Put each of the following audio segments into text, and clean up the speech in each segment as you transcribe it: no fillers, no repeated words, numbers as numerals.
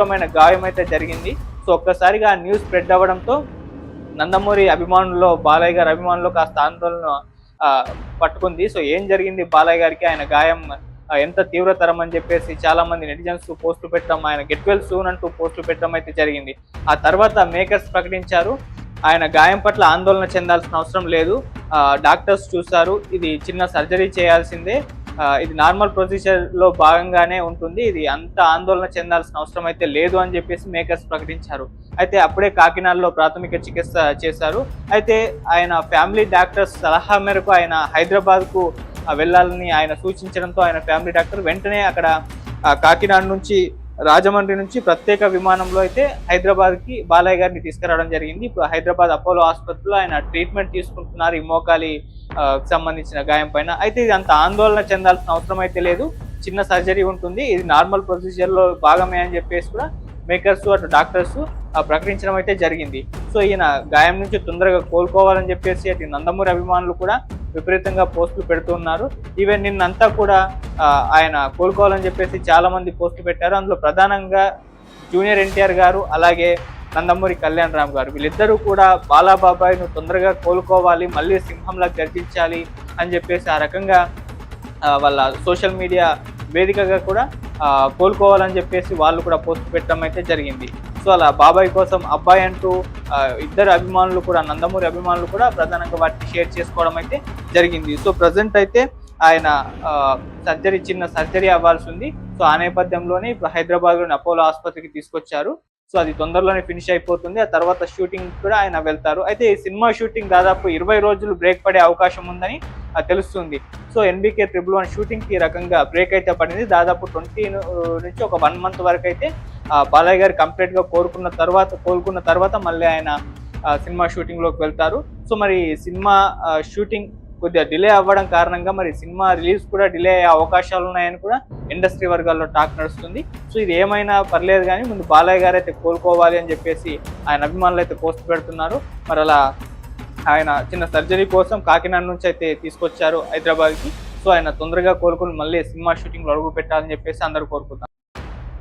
తీవ్రమైన గాయం అయితే జరిగింది. సో ఒక్కసారిగా ఆ న్యూస్ స్ప్రెడ్ అవ్వడంతో నందమూరి అభిమానుల్లో, బాలయ్య గారి అభిమానుల్లో కాస్త ఆందోళన పట్టుకుంది. సో ఏం జరిగింది బాలయ్య గారికి, ఆయన గాయం ఎంత తీవ్రతరం అని చెప్పేసి చాలా మంది నెటిజన్స్ పోస్టులు పెట్టడం, ఆయన గెట్ వెల్ సూన్ అంటూ పోస్టులు పెట్టడం అయితే జరిగింది. ఆ తర్వాత మేకర్స్ ప్రకటించారు, ఆయన గాయం పట్ల ఆందోళన చెందాల్సిన అవసరం లేదు, డాక్టర్స్ చూశారు, ఇది చిన్న సర్జరీ చేయాల్సిందే, ఇది నార్మల్ ప్రొసీజర్ లో భాగంగానే ఉంటుంది, ఇది అంత ఆందోళన చెందాల్సిన అవసరం అయితే లేదు అని చెప్పేసి మేకర్స్ ప్రకటించారు. అయితే అప్పుడే కాకినాడలో ప్రాథమిక చికిత్స చేశారు. అయితే ఆయన ఫ్యామిలీ డాక్టర్స్ సలహా మేరకు ఆయన హైదరాబాద్ కు వెళ్ళాలని ఆయన సూచించడంతో ఆయన ఫ్యామిలీ డాక్టర్ వెంటనే అక్కడ కాకినాడ నుంచి, రాజమండ్రి నుంచి ప్రత్యేక విమానంలో అయితే హైదరాబాద్ కి బాలయ్య గారిని తీసుకురావడం జరిగింది. ఇప్పుడు హైదరాబాద్ అపోలో ఆసుపత్రిలో ఆయన ట్రీట్మెంట్ తీసుకుంటున్నారు ఈ మోకాలి సంబంధించిన గాయం పైన. అయితే ఇది అంత ఆందోళన చెందాల్సిన అవసరం అయితే లేదు, చిన్న సర్జరీ ఉంటుంది, ఇది నార్మల్ ప్రొసీజర్ లో భాగమే అని చెప్పేసి కూడా మేకర్స్ అటు డాక్టర్స్ ప్రకటించడం అయితే జరిగింది. సో ఈయన గాయం నుంచి తొందరగా కోలుకోవాలని చెప్పేసి అటు నందమూరి అభిమానులు కూడా విపరీతంగా పోస్టులు పెడుతున్నారు. ఈవెన్ నిన్నంతా కూడా ఆయన కోలుకోవాలని చెప్పేసి చాలా మంది పోస్టులు పెట్టారు. అందులో ప్రధానంగా జూనియర్ ఎన్టీఆర్ గారు, అలాగే నందమూరి కళ్యాణ్ రామ్ గారు, వీళ్ళిద్దరూ కూడా బాలాబాబాయ్ నువ్వు తొందరగా కోలుకోవాలి, మళ్ళీ సింహంలా గర్జించాలి అని చెప్పేసి ఆ రకంగా వాళ్ళ సోషల్ మీడియా వేదికగా కూడా కోలుకోవాలని చెప్పేసి వాళ్ళు కూడా పోస్ట్ పెట్టడం అయితే జరిగింది. సో అలా బాబాయ్ కోసం అబ్బాయి అంటూ ఇద్దరు అభిమానులు కూడా, నందమూరి అభిమానులు కూడా ప్రధానంగా వాటిని షేర్ చేసుకోవడం అయితే జరిగింది. సో ప్రజెంట్ అయితే ఆయన చిన్న సర్జరీ అవ్వాల్సి ఉంది. సో ఆ నేపథ్యంలోనే ఇప్పుడు హైదరాబాద్లోని అపోలో ఆసుపత్రికి తీసుకొచ్చారు. సో అది తొందరలోనే ఫినిష్ అయిపోతుంది. ఆ తర్వాత షూటింగ్ కూడా ఆయన వెళ్తారు. అయితే ఈ సినిమా షూటింగ్ దాదాపు 20 రోజులు బ్రేక్ పడే అవకాశం ఉందని తెలుస్తుంది. సో NBK 111 షూటింగ్ కి రకంగా బ్రేక్ అయితే పడింది. దాదాపు 20 నుంచి ఒక 1 మంత్ వరకు అయితే బాలయ్య గారు కంప్లీట్ గా కోలుకున్న తర్వాత మళ్ళీ ఆయన సినిమా షూటింగ్ లోకి వెళ్తారు. సో మరి సినిమా షూటింగ్ కొద్దిగా డిలే అవ్వడం కారణంగా మరి సినిమా రిలీజ్ కూడా డిలే అయ్యే అవకాశాలు ఉన్నాయని కూడా ఇండస్ట్రీ వర్గాల్లో టాక్ నడుస్తుంది. సో ఇది ఏమైనా పర్లేదు కానీ ముందు బాలయ్య గారు అయితే కోలుకోవాలి అని చెప్పేసి ఆయన అభిమానులు అయితే పోస్ట్ పెడుతున్నారు. మరి అలా ఆయన చిన్న సర్జరీ కోసం కాకినాడ నుంచి అయితే తీసుకొచ్చారు హైదరాబాద్కి. సో ఆయన తొందరగా కోలుకుని మళ్ళీ సినిమా షూటింగ్లో అడుగు పెట్టాలని చెప్పేసి అందరూ కోరుకుంటున్నారు.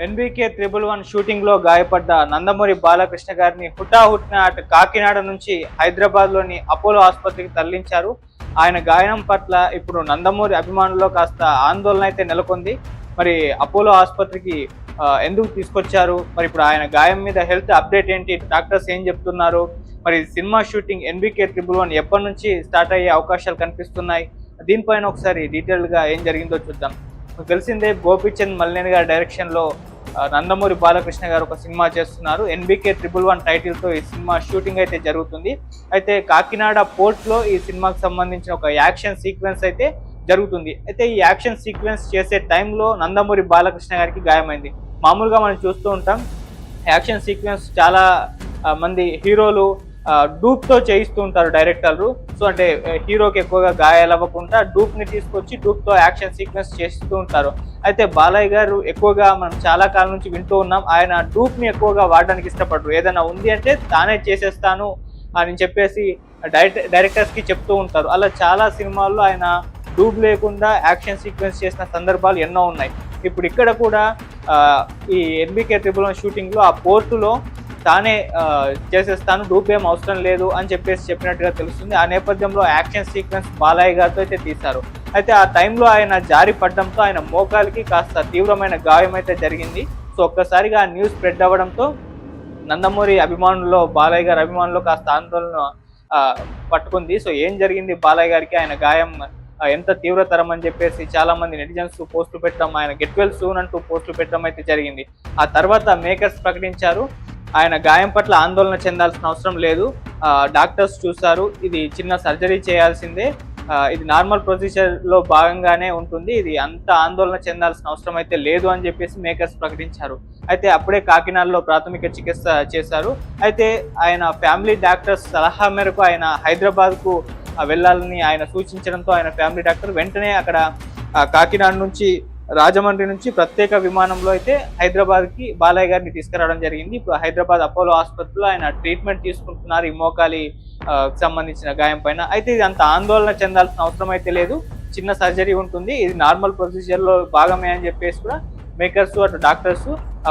NBK 111 షూటింగ్ లో గాయపడ్డ నందమూరి బాలకృష్ణ గారిని హుటాహుటిన అటు కాకినాడ నుంచి హైదరాబాద్లోని అపోలో ఆసుపత్రికి తరలించారు. ఆయన గాయం పట్ల ఇప్పుడు నందమూరి అభిమానుల్లో కాస్త ఆందోళన అయితే నెలకొంది. మరి అపోలో ఆసుపత్రికి ఎందుకు తీసుకొచ్చారు, మరి ఇప్పుడు ఆయన గాయం మీద హెల్త్ అప్డేట్ ఏంటి, డాక్టర్స్ ఏం చెప్తున్నారు, మరి సినిమా షూటింగ్ NBK 111 ఎప్పటి నుంచి స్టార్ట్ అయ్యే అవకాశాలు కనిపిస్తున్నాయి, దీనిపైన ఒకసారి డీటెయిల్గా ఏం జరిగిందో చూద్దాం. తెలిసిందే గోపీచంద్ మల్లేని గారి డైరెక్షన్లో నందమూరి బాలకృష్ణ గారు ఒక సినిమా చేస్తున్నారు. NBK 111 టైటిల్తో ఈ సినిమా షూటింగ్ అయితే జరుగుతుంది. అయితే కాకినాడ పోర్ట్లో ఈ సినిమాకి సంబంధించిన ఒక యాక్షన్ సీక్వెన్స్ అయితే జరుగుతుంది. అయితే ఈ యాక్షన్ సీక్వెన్స్ చేసే టైంలో నందమూరి బాలకృష్ణ గారికి గాయమైంది. మామూలుగా మనం చూస్తూ ఉంటాం యాక్షన్ సీక్వెన్స్ చాలా మంది హీరోలు డూప్తో చేయిస్తూ ఉంటారు డైరెక్టర్లు. సో అంటే హీరోకి ఎక్కువగా గాయాలు అవ్వకుండా డూప్ని తీసుకొచ్చి డూప్తో యాక్షన్ సీక్వెన్స్ చేస్తూ ఉంటారు. అయితే బాలయ్య గారు ఎక్కువగా మనం చాలా కాలం నుంచి వింటూ ఉన్నాం, ఆయన డూప్ని ఎక్కువగా వాడడానికి ఇష్టపడరు. ఏదైనా ఉంది అంటే తానే చేసేస్తాను అని చెప్పేసి డైరెక్టర్స్కి చెప్తూ ఉంటారు. అలా చాలా సినిమాల్లో ఆయన డూప్ లేకుండా యాక్షన్ సీక్వెన్స్ చేసిన సందర్భాలు ఎన్నో ఉన్నాయి. ఇప్పుడు ఇక్కడ కూడా ఈ NBK 111 షూటింగ్లో ఆ పోర్టులో తానే చేసేస్తాను, డూప్ ఏం అవసరం లేదు అని చెప్పినట్టుగా తెలుస్తుంది. ఆ నేపథ్యంలో యాక్షన్ సీక్వెన్స్ బాలయ్య గారితో అయితే తీశారు. అయితే ఆ టైంలో ఆయన జారి పడడంతో ఆయన మోకాలికి కాస్త తీవ్రమైన గాయం అయితే జరిగింది. సో ఒక్కసారిగా ఆ న్యూస్ స్ప్రెడ్ అవ్వడంతో నందమూరి అభిమానుల్లో, బాలయ్య గారి అభిమానుల్లో కాస్త ఆందోళన పట్టుకుంది. సో ఏం జరిగింది బాలయ్య గారికి, ఆయన గాయం ఎంత తీవ్రతరం అని చెప్పేసి చాలా మంది నెటిజన్స్ పోస్టులు పెట్టడం, ఆయన గెట్ వెల్ సూన్ అంటూ పోస్టులు పెట్టడం అయితే జరిగింది. ఆ తర్వాత మేకర్స్ ప్రకటించారు, ఆయన గాయం పట్ల ఆందోళన చెందాల్సిన అవసరం లేదు, డాక్టర్స్ చూశారు, ఇది చిన్న సర్జరీ చేయాల్సిందే, ఇది నార్మల్ ప్రొసీజర్ లో భాగంగానే ఉంటుంది, ఇది అంత ఆందోళన చెందాల్సిన అవసరం అయితే లేదు అని చెప్పేసి మేకర్స్ ప్రకటించారు. అయితే అప్పుడే కాకినాడలో ప్రాథమిక చికిత్స చేశారు. అయితే ఆయన ఫ్యామిలీ డాక్టర్స్ సలహా మేరకు ఆయన హైదరాబాద్ కు వెళ్ళాలని ఆయన సూచించడంతో ఆయన ఫ్యామిలీ డాక్టర్ వెంటనే అక్కడ కాకినాడ నుంచి, రాజమండ్రి నుంచి ప్రత్యేక విమానంలో అయితే హైదరాబాద్కి బాలయ్య గారిని తీసుకురావడం జరిగింది. ఇప్పుడు హైదరాబాద్ అపోలో ఆసుపత్రిలో ఆయన ట్రీట్మెంట్ తీసుకుంటున్నారు ఈ మోకాలి సంబంధించిన గాయం పైన. అయితే ఇది అంత ఆందోళన చెందాల్సిన అవసరం అయితే లేదు, చిన్న సర్జరీ ఉంటుంది, ఇది నార్మల్ ప్రొసీజర్ లో భాగమే అని చెప్పేసి కూడా మేకర్స్ అటు డాక్టర్స్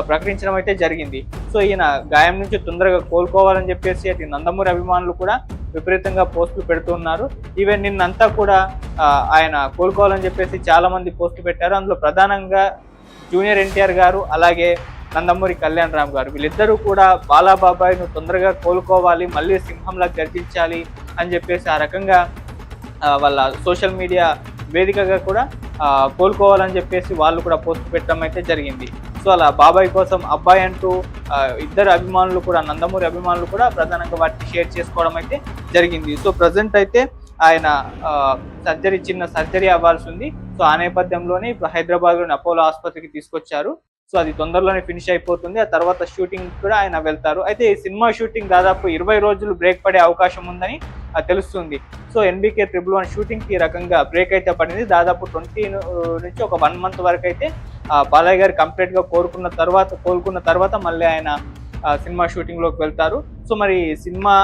ప్రకటించడం అయితే జరిగింది. సో ఈయన గాయం నుంచి తొందరగా కోలుకోవాలని చెప్పేసి అటు నందమూరి అభిమానులు కూడా విపరీతంగా పోస్టులు పెడుతున్నారు. ఈవెన్ నిన్నంతా కూడా ఆయన కోలుకోవాలని చెప్పేసి చాలా మంది పోస్టులు పెట్టారు. అందులో ప్రధానంగా జూనియర్ ఎన్టీఆర్ గారు అలాగే నందమూరి కళ్యాణ్ రామ్ గారు వీళ్ళిద్దరూ కూడా బాలాబాబాయ్ నువ్వు తొందరగా కోలుకోవాలి, మళ్ళీ సింహంలా గర్జించాలి అని చెప్పేసి ఆ రకంగా వాళ్ళ సోషల్ మీడియా వేదికగా కూడా కోలుకోవాలని చెప్పేసి వాళ్ళు కూడా పోస్ట్ పెట్టడం అయితే జరిగింది. సో అలా బాబాయ్ కోసం అబ్బాయి అంటూ ఇద్దరు అభిమానులు కూడా నందమూరి అభిమానులు కూడా ప్రధానంగా వాటిని షేర్ చేసుకోవడం అయితే జరిగింది. సో ప్రజెంట్ అయితే ఆయన చిన్న సర్జరీ అవ్వాల్సి ఉంది. సో ఆ నేపథ్యంలోనే ఇప్పుడు హైదరాబాద్లోని అపోలో ఆసుపత్రికి తీసుకొచ్చారు. సో అది తొందరలోనే ఫినిష్ అయిపోతుంది. ఆ తర్వాత షూటింగ్ కూడా ఆయన వెళ్తారు. అయితే ఈ సినిమా షూటింగ్ దాదాపు 20 రోజులు బ్రేక్ పడే అవకాశం ఉందని తెలుస్తుంది. సో NBK 111 షూటింగ్ కి ఈ రకంగా బ్రేక్ అయితే పడింది. దాదాపు 20 నుంచి ఒక 1 మంత్ వరకు అయితే బాలయ్య గారు కంప్లీట్ గా కోలుకున్న తర్వాత మళ్ళీ ఆయన సినిమా షూటింగ్ లోకి వెళ్తారు. సో మరి సినిమా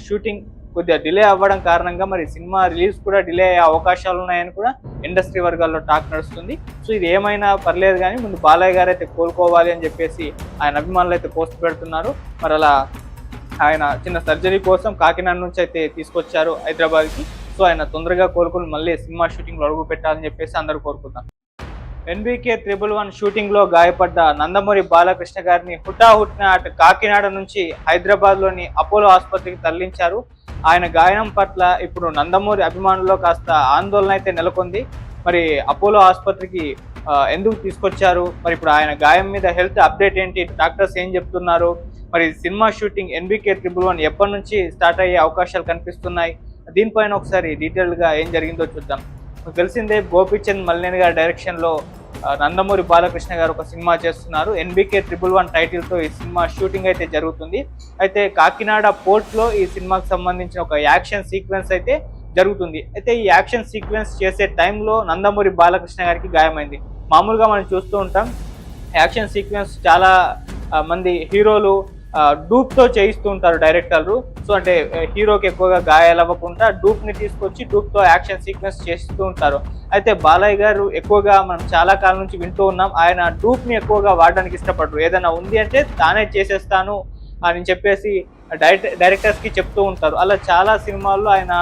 షూటింగ్ కొద్దిగా డిలే అవ్వడం కారణంగా మరి సినిమా రిలీజ్ కూడా డిలే అయ్యే అవకాశాలు ఉన్నాయని కూడా ఇండస్ట్రీ వర్గాల్లో టాక్ నడుస్తుంది. సో ఇది ఏమైనా పర్లేదు కానీ ముందు బాలయ్య గారు అయితే కోలుకోవాలి అని చెప్పేసి ఆయన అభిమానులు అయితే పోస్ట్ పెడుతున్నారు. మరి అలా ఆయన చిన్న సర్జరీ కోసం కాకినాడ నుంచి అయితే తీసుకొచ్చారు హైదరాబాద్కి. సో ఆయన తొందరగా కోలుకొని మళ్ళీ సినిమా షూటింగ్లో అడుగు పెట్టాలని చెప్పేసి అందరూ కోరుకుందాం. NBK 111 షూటింగ్ లో గాయపడ్డ నందమూరి బాలకృష్ణ గారిని హుటాహుటిన అటు కాకినాడ నుంచి హైదరాబాద్లోని అపోలో ఆసుపత్రికి తరలించారు. ఆయన గాయం పట్ల ఇప్పుడు నందమూరి అభిమానుల్లో కాస్త ఆందోళన అయితే నెలకొంది. మరి అపోలో ఆసుపత్రికి ఎందుకు తీసుకొచ్చారు, మరి ఇప్పుడు ఆయన గాయం మీద హెల్త్ అప్డేట్ ఏంటి, డాక్టర్స్ ఏం చెప్తున్నారు, మరి సినిమా షూటింగ్ NBK 111 ఎప్పటి నుంచి స్టార్ట్ అయ్యే అవకాశాలు కనిపిస్తున్నాయి, దీనిపైన ఒకసారి డీటెయిల్గా ఏం జరిగిందో చూద్దాం. తెలిసిందే గోపీచంద్ మల్లేని గారి డైరెక్షన్లో నందమూరి బాలకృష్ణ గారు ఒక సినిమా చేస్తున్నారు. NBK 111 టైటిల్తో ఈ సినిమా షూటింగ్ అయితే జరుగుతుంది. అయితే కాకినాడ పోర్ట్లో ఈ సినిమాకి సంబంధించిన ఒక యాక్షన్ సీక్వెన్స్ అయితే జరుగుతుంది. అయితే ఈ యాక్షన్ సీక్వెన్స్ చేసే టైంలో నందమూరి బాలకృష్ణ గారికి గాయమైంది. మామూలుగా మనం చూస్తూ ఉంటాం యాక్షన్ సీక్వెన్స్ చాలా మంది హీరోలు డూప్తో చేయిస్తూ ఉంటారు డైరెక్టర్లు. సో అంటే హీరోకి ఎక్కువగా గాయాలు అవ్వకుండా డూప్ని తీసుకొచ్చి డూప్తో యాక్షన్ సీక్వెన్స్ చేస్తూ ఉంటారు. అయితే బాలయ్య గారు ఎక్కువగా మనం చాలా కాలం నుంచి వింటూ ఉన్నాం, ఆయన డూప్ని ఎక్కువగా వాడడానికి ఇష్టపడరు. ఏదైనా ఉంది అంటే తానే చేసేస్తాను అని చెప్పేసి డైరెక్టర్స్కి చెప్తూ ఉంటారు. అలా చాలా సినిమాల్లో ఆయన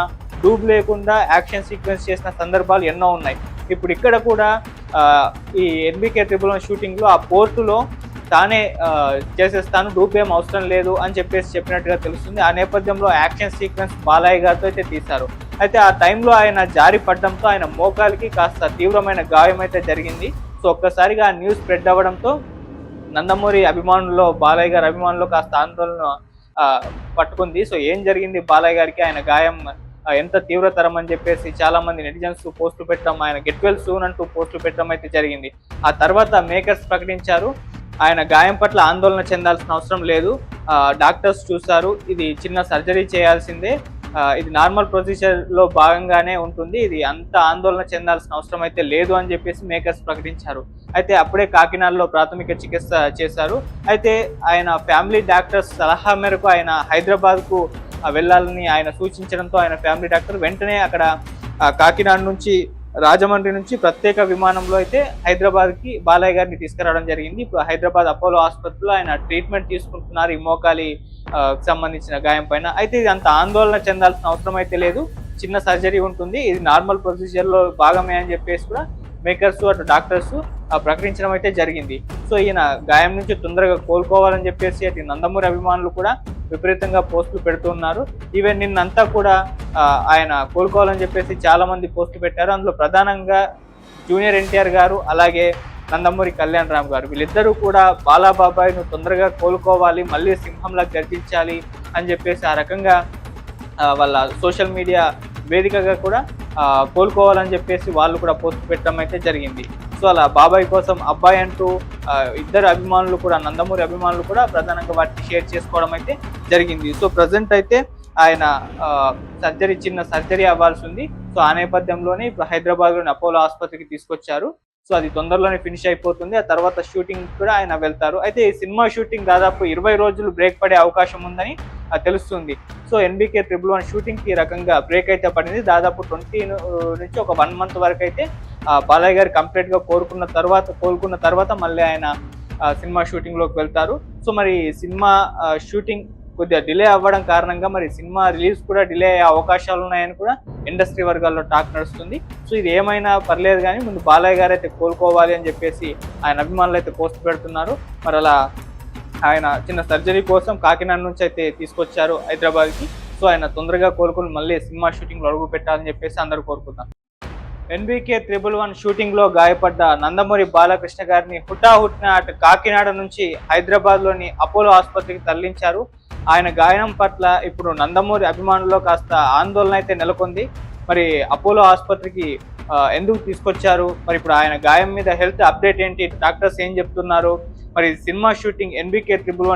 డూప్ లేకుండా యాక్షన్ సీక్వెన్స్ చేసిన సందర్భాలు ఎన్నో ఉన్నాయి. ఇప్పుడు ఇక్కడ కూడా ఈ NBK 111 షూటింగ్లో ఆ పోర్టులో తానే చేసేస్తాను, డూప్ ఏం అవసరం లేదు అని చెప్పేసి చెప్పినట్టుగా తెలుస్తుంది. ఆ నేపథ్యంలో యాక్షన్ సీక్వెన్స్ బాలయ్య గారితో అయితే తీశారు. అయితే ఆ టైంలో ఆయన జారి పడడంతో ఆయన మోకాలికి కాస్త తీవ్రమైన గాయం అయితే జరిగింది. సో ఒక్కసారిగా ఆ న్యూస్ స్ప్రెడ్ అవ్వడంతో నందమూరి అభిమానుల్లో బాలయ్య గారి అభిమానుల్లో కాస్త ఆందోళన పట్టుకుంది. సో ఏం జరిగింది బాలయ్య గారికి, ఆయన గాయం ఎంత తీవ్రతరం అని చెప్పేసి చాలా మంది నెటిజన్స్ పోస్టులు పెట్టడం, ఆయన గెట్ వెల్ సూన్ అంటూ పోస్టులు పెట్టడం అయితే జరిగింది. ఆ తర్వాత మేకర్స్ ప్రకటించారు ఆయన గాయం పట్ల ఆందోళన చెందాల్సిన అవసరం లేదు, డాక్టర్స్ చూశారు, ఇది చిన్న సర్జరీ చేయాల్సిందే, ఇది నార్మల్ ప్రొసీజర్లో భాగంగానే ఉంటుంది, ఇది అంత ఆందోళన చెందాల్సిన అవసరం అయితే లేదు అని చెప్పేసి మేకర్స్ ప్రకటించారు. అయితే అప్పుడే కాకినాడలో ప్రాథమిక చికిత్స చేశారు. అయితే ఆయన ఫ్యామిలీ డాక్టర్స్ సలహా మేరకు ఆయన హైదరాబాద్కు వెళ్ళాలని ఆయన సూచించడంతో ఆయన ఫ్యామిలీ డాక్టర్ వెంటనే అక్కడ కాకినాడ నుంచి రాజమండ్రి నుంచి ప్రత్యేక విమానంలో అయితే హైదరాబాద్కి బాలయ్య గారిని తీసుకురావడం జరిగింది. ఇప్పుడు హైదరాబాద్ అపోలో ఆసుపత్రిలో ఆయన ట్రీట్మెంట్ తీసుకుంటున్నారు ఈ మోకాలి సంబంధించిన గాయం పైన. అయితే ఇది అంత ఆందోళన చెందాల్సిన అవసరం అయితే లేదు, చిన్న సర్జరీ ఉంటుంది, ఇది నార్మల్ ప్రొసీజర్లో భాగమే అని చెప్పేసి కూడా మేకర్స్ అటు డాక్టర్స్ ప్రకటించడం అయితే జరిగింది. సో ఈయన గాయం నుంచి తొందరగా కోలుకోవాలని చెప్పేసి అటు నందమూరి అభిమానులు కూడా విపరీతంగా పోస్టులు పెడుతున్నారు. ఈవెన్ నిన్నంతా కూడా ఆయన కోలుకోవాలని చెప్పేసి చాలా మంది పోస్టులు పెట్టారు. అందులో ప్రధానంగా జూనియర్ ఎన్టీఆర్ గారు అలాగే నందమూరి కళ్యాణ్ రామ్ గారు వీళ్ళిద్దరూ కూడా బాలాబాబాయ్ నువ్వు తొందరగా కోలుకోవాలి, మళ్ళీ సింహంలా గర్జించాలి అని చెప్పేసి ఆ రకంగా వాళ్ళ సోషల్ మీడియా వేదికగా కూడా కోలుకోవాలని చెప్పేసి వాళ్ళు కూడా పోస్ట్ పెట్టడం అయితే జరిగింది. సో అలా బాబాయ్ కోసం అబ్బాయి అంటూ ఇద్దరు అభిమానులు కూడా నందమూరి అభిమానులు కూడా ప్రధానంగా వాటిని షేర్ చేసుకోవడం అయితే జరిగింది. సో ప్రజెంట్ అయితే ఆయన చిన్న సర్జరీ అవ్వాల్సి ఉంది. సో ఆ నేపథ్యంలోనే ఇప్పుడు హైదరాబాద్లోని అపోలో ఆసుపత్రికి తీసుకొచ్చారు. సో అది తొందరలోనే ఫినిష్ అయిపోతుంది. ఆ తర్వాత షూటింగ్ కూడా ఆయన వెళ్తారు. అయితే ఈ సినిమా షూటింగ్ దాదాపు 20 రోజులు బ్రేక్ పడే అవకాశం ఉందని తెలుస్తుంది. సో ఎన్బికే 111 షూటింగ్ కి రకంగా బ్రేక్ అయితే పడింది. దాదాపు 20 నుంచి ఒక 1 మంత్ వరకు అయితే బాలయ్య గారు కంప్లీట్ గా కోలుకున్న తర్వాత మళ్ళీ ఆయన సినిమా షూటింగ్ లోకి వెళ్తారు. సో మరి సినిమా షూటింగ్ కొద్దిగా డిలే అవ్వడం కారణంగా మరి సినిమా రిలీజ్ కూడా డిలే అయ్యే అవకాశాలు ఉన్నాయని కూడా ఇండస్ట్రీ వర్గాల్లో టాక్ నడుస్తుంది. సో ఇది ఏమైనా పర్లేదు కానీ ముందు బాలయ్య గారు అయితే కోలుకోవాలి అని చెప్పేసి ఆయన అభిమానులు అయితే పోస్ట్ పెడుతున్నారు. మరి అలా ఆయన చిన్న సర్జరీ కోసం కాకినాడ నుంచి అయితే తీసుకొచ్చారు హైదరాబాద్కి. సో ఆయన తొందరగా కోలుకుని మళ్ళీ సినిమా షూటింగ్లో అడుగు పెట్టాలని చెప్పేసి అందరూ కోరుకుంటారు. ఎన్బికే 111 షూటింగ్ లో గాయపడ్డ నందమూరి బాలకృష్ణ గారిని హుటాహుటిన అటు కాకినాడ నుంచి హైదరాబాద్ లోని అపోలో ఆసుపత్రికి తరలించారు. ఆయన గాయం పట్ల ఇప్పుడు నందమూరి అభిమానుల్లో కాస్త ఆందోళన అయితే నెలకొంది. మరి అపోలో ఆసుపత్రికి ఎందుకు తీసుకొచ్చారు, మరి ఇప్పుడు ఆయన గాయం మీద హెల్త్ అప్డేట్ ఏంటి, డాక్టర్స్ ఏం చెప్తున్నారు, మరి సినిమా షూటింగ్ ఎన్బికే 111